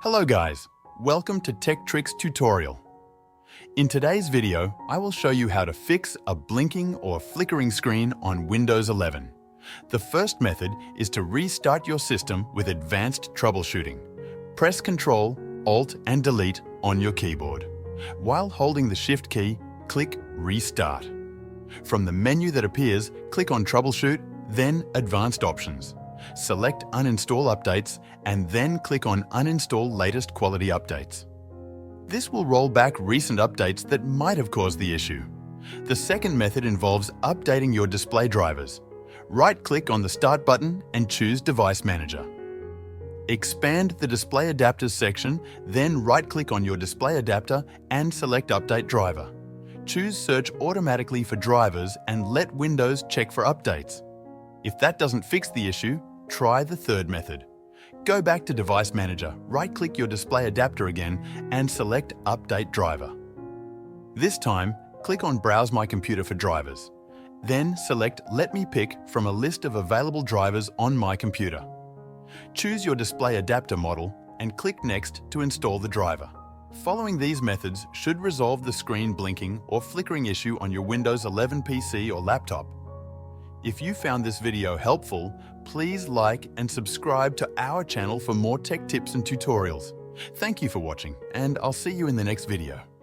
Hello guys, welcome to Tech Tricks tutorial. In today's video, I will show you how to fix a blinking or flickering screen on Windows 11. The first method is to restart your system with advanced troubleshooting. Press Ctrl, Alt and Delete on your keyboard. While holding the Shift key, click Restart. From the menu that appears, click on Troubleshoot, then Advanced Options. Select Uninstall Updates and then click on Uninstall Latest Quality Updates. This will roll back recent updates that might have caused the issue. The second method involves updating your display drivers. Right-click on the Start button and choose Device Manager. Expand the Display Adapters section, then right-click on your display adapter and select Update Driver. Choose Search automatically for drivers and let Windows check for updates. If that doesn't fix the issue, try the third method. Go back to Device Manager, right-click your display adapter again and select Update Driver. This time, click on Browse My Computer for drivers. Then select Let me pick from a list of available drivers on my computer. Choose your display adapter model and click Next to install the driver. Following these methods should resolve the screen blinking or flickering issue on your Windows 11 PC or laptop. If you found this video helpful, please like and subscribe to our channel for more tech tips and tutorials. Thank you for watching, and I'll see you in the next video.